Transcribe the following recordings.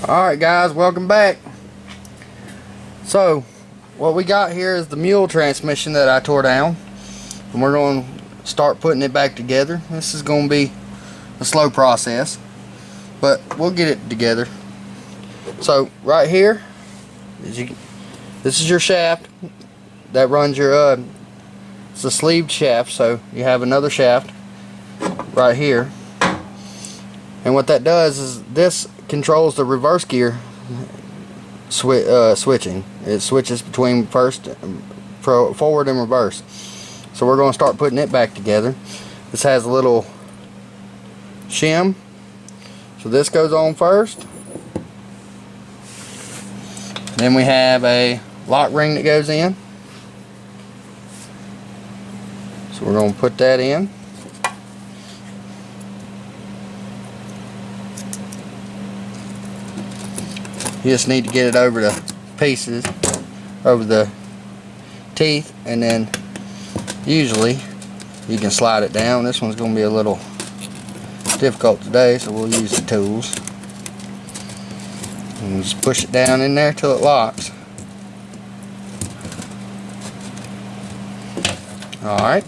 Alright guys, welcome back. So what we got here is the mule transmission that I tore down, and we're going to start putting it back together. This is going to be a slow process, but we'll get it together. So right here, this is your shaft that runs your it's a sleeved shaft, so you have another shaft right here, and what that does is this controls the reverse gear switching. It switches between forward and reverse. So we're going to start putting it back together. This has a little shim, so this goes on first. Then we have a lock ring that goes in, so we're going to put that in. You just need to get it over the pieces, over the teeth, and then usually you can slide it down. This one's going to be a little difficult today, so we'll use the tools. And just push it down in there till it locks. Alright.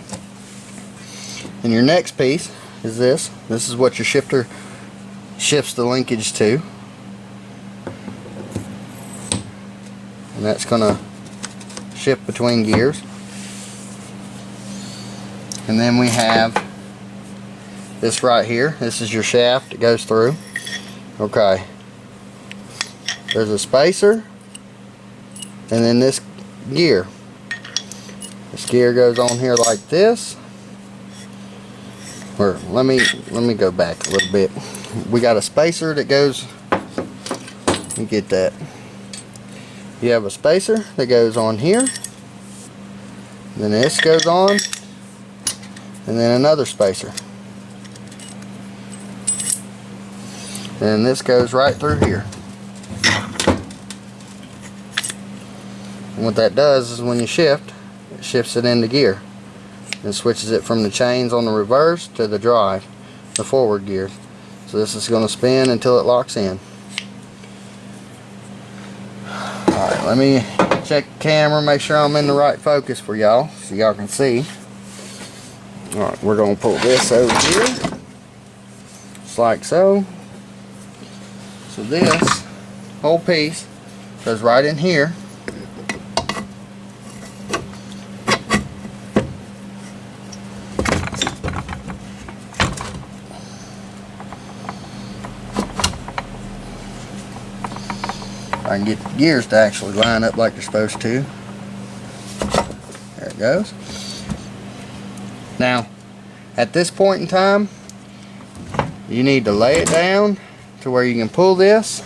And your next piece is this. This is what your shifter shifts the linkage to. And that's going to shift between gears. And then we have this right here. This is your shaft that goes through. Okay. There's a spacer, and then this gear. This gear goes on here like this. Or let me go back a little bit. We got a spacer that goes. Let me get that. You have a spacer that goes on here, then this goes on, and then another spacer, and this goes right through here. And what that does is when you shift, it shifts it into gear and switches it from the chains on the reverse to the drive, the forward gear. So this is going to spin until it locks in. Alright, let me check the camera, make sure I'm in the right focus for y'all, so y'all can see. Alright, we're going to pull this over here, just like so. So this whole piece goes right in here. I can get the gears to actually line up like they're supposed to. There it goes. Now, at this point in time, you need to lay it down to where you can pull this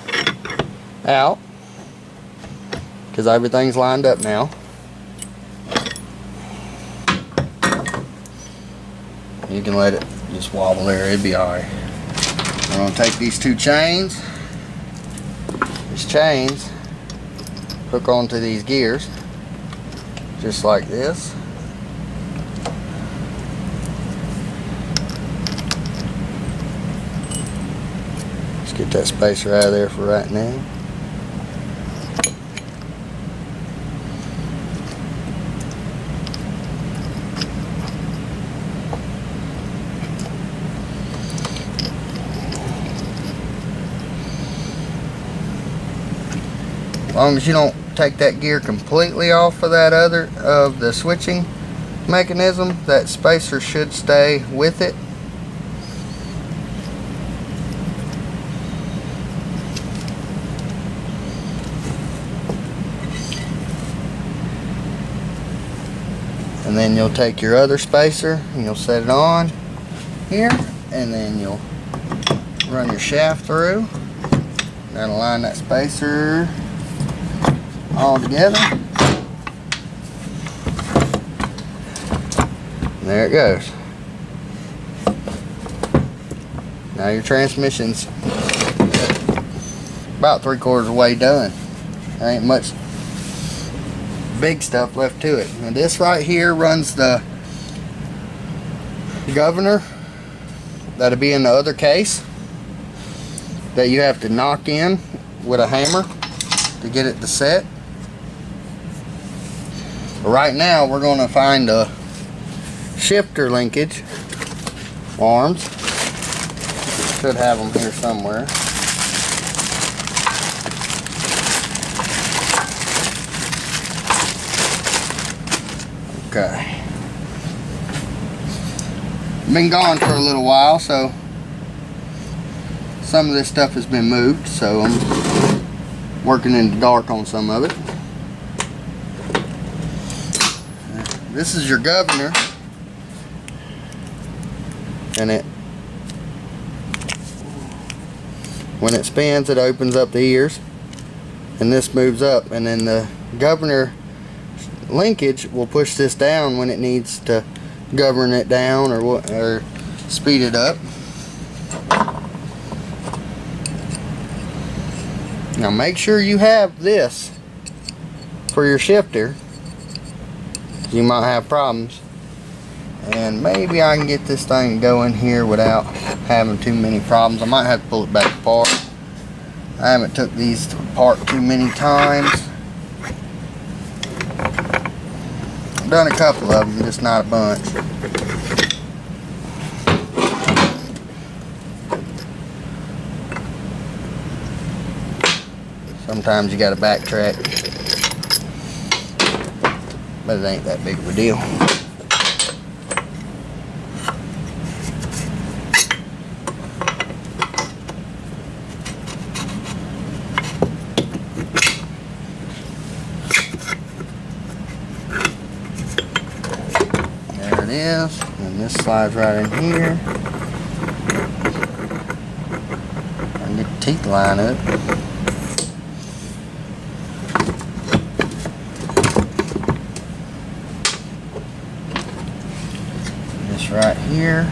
out, because everything's lined up now. You can let it just wobble there, it'd be alright. We're going to take these two chains. These chains hook onto these gears just like this. Let's get that spacer out of there for right now. As long as you don't take that gear completely off of the switching mechanism, that spacer should stay with it. And then you'll take your other spacer and you'll set it on here, and then you'll run your shaft through. That'll line that spacer all together. And there it goes. Now your transmission's about 3/4 of the way done. There ain't much big stuff left to it. Now this right here runs the governor that'll be in the other case that you have to knock in with a hammer to get it to set. But right now we're going to find a shifter linkage arms. Should have them here somewhere. Okay. Been gone for a little while, so some of this stuff has been moved, so I'm working in the dark on some of it. This is your governor, and when it spins, it opens up the ears, and this moves up, and then the governor linkage will push this down when it needs to govern it down or speed it up. Now make sure you have this for your shifter. You might have problems, and maybe I can get this thing going here without having too many problems. I might have to pull it back apart. I haven't took these apart too many times. I've done a couple of them, just not a bunch. Sometimes you gotta backtrack, but it ain't that big of a deal. There it is, and this slides right in here. And get the teeth line up. Right here.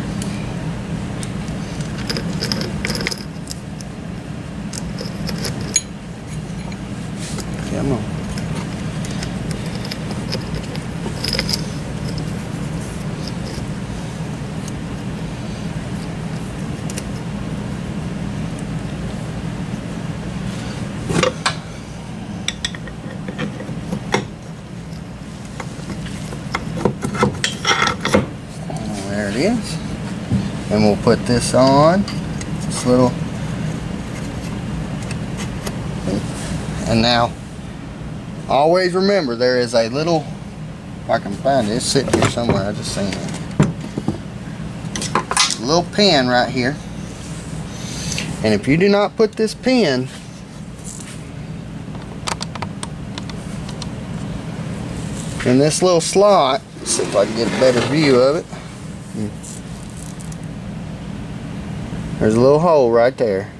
Come on. There it is. And we'll put this on. This little. And now, always remember there is a little, if I can find it, it's sitting here somewhere, I just seen it. A little pin right here. And if you do not put this pin in this little slot, let's see if I can get a better view of it. There's a little hole right there.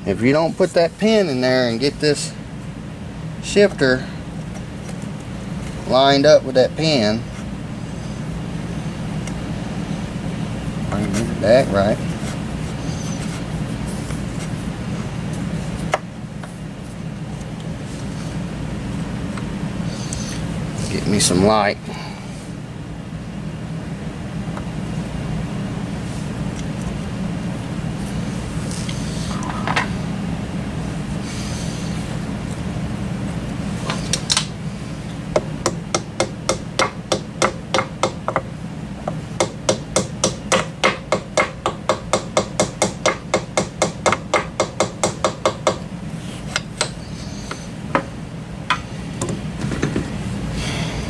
If you don't put that pin in there and get this shifter lined up with that pin, I can get that right. Get me some light.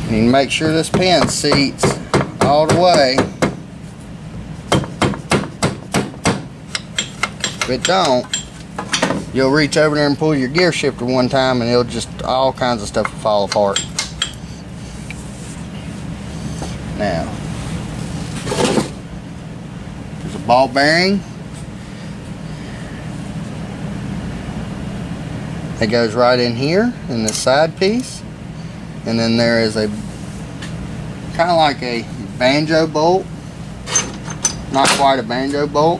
You need to make sure this pin seats all the way. If it don't, you'll reach over there and pull your gear shifter one time and it'll just, all kinds of stuff will fall apart. Now, there's a ball bearing. It goes right in here in the side piece. And then there is a kind of like a banjo bolt, not quite a banjo bolt,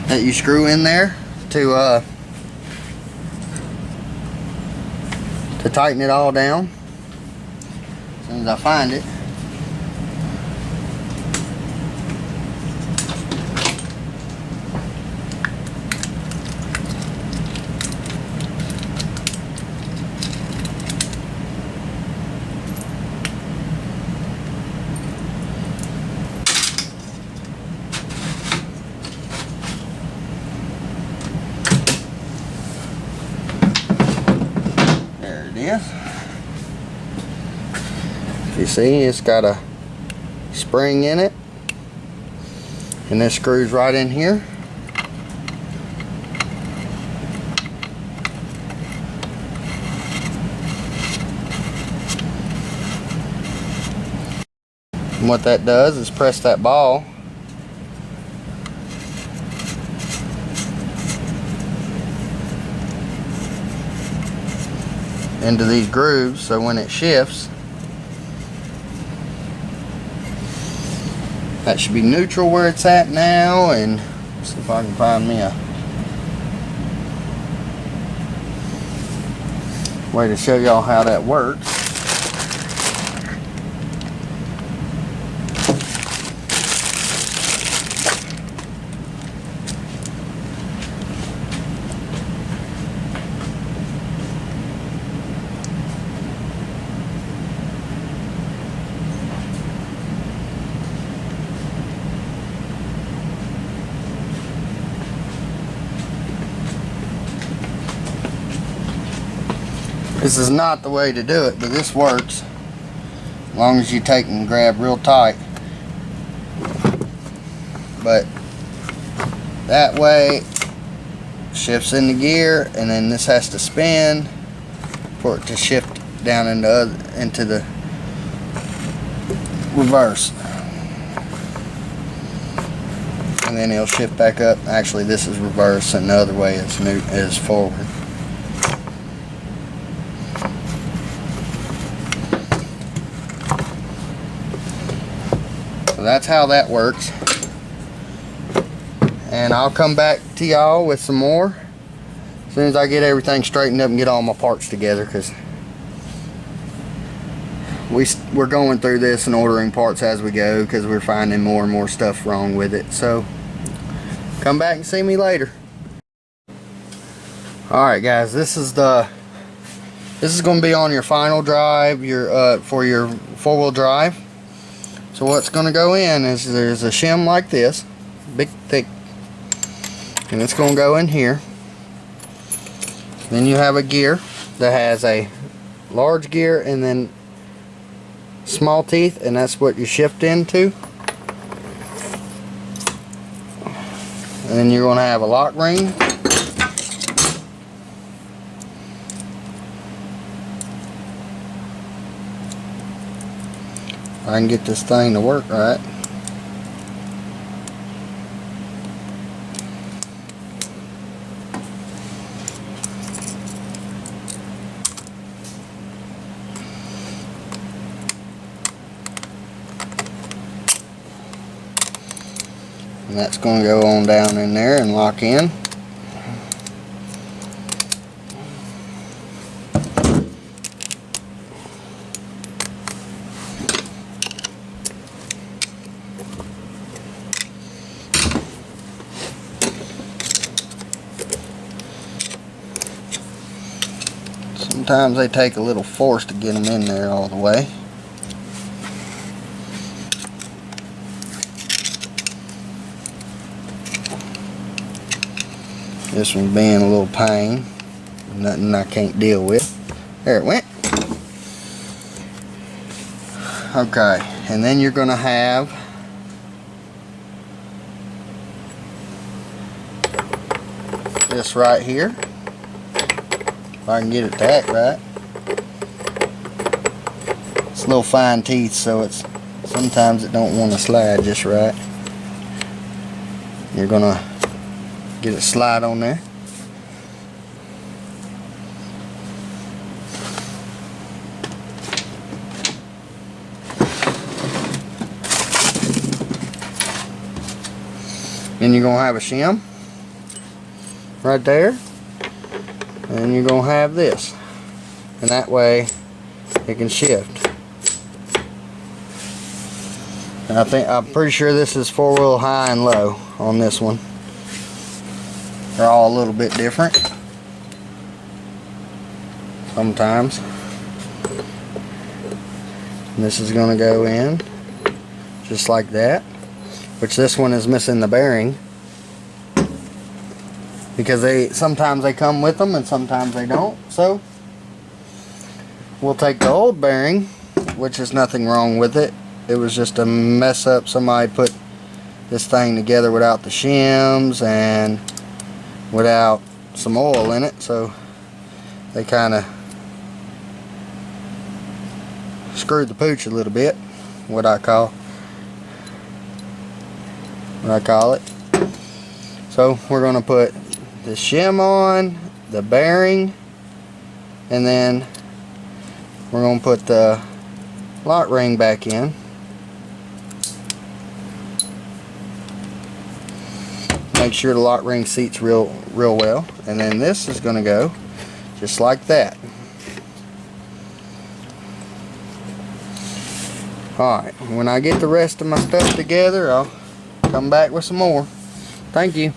that you screw in there to tighten it all down. As soon as I find it. is. You see, it's got a spring in it, and this screws right in here. And what that does is press that ball into these grooves, so when it shifts, that should be neutral where it's at now. And see if I can find me a way to show y'all how that works. This is not the way to do it, but this works as long as you take and grab real tight. But that way shifts into gear, and then this has to spin for it to shift down into the reverse, and then it'll shift back up. Actually, this is reverse, and the other way is forward. That's how that works, and I'll come back to y'all with some more as soon as I get everything straightened up and get all my parts together, because we're going through this and ordering parts as we go, because we're finding more and more stuff wrong with it. So come back and see me later. Alright guys, this is going to be on your final drive, for your four-wheel drive. So what's going to go in is there's a shim like this, big thick, and it's going to go in here. Then you have a gear that has a large gear and then small teeth, and that's what you shift into. And then you're going to have a lock ring. I can get this thing to work right. And that's going to go on down in there and lock in. Sometimes they take a little force to get them in there all the way. This one's being a little pain. Nothing I can't deal with. There it went. Okay, and then you're going to have this right here. If I can get it to act right. It's little fine teeth, so sometimes it don't want to slide just right. You're gonna get it slide on there. Then you're gonna have a shim right there. And you're going to have this, and that way it can shift. And I'm pretty sure this is four-wheel high and low on this one. They're all a little bit different sometimes. And this is going to go in just like that, which this one is missing the bearing, because sometimes they come with them and sometimes they don't. So we'll take the old bearing, which is nothing wrong with it. It was just a mess up. Somebody put this thing together without the shims and without some oil in it, so they kind of screwed the pooch a little bit, what I call it. So we're going to put the shim on, the bearing, and then we're going to put the lock ring back in. Make sure the lock ring seats real well, and then this is going to go just like that. Alright, when I get the rest of my stuff together, I'll come back with some more. Thank you.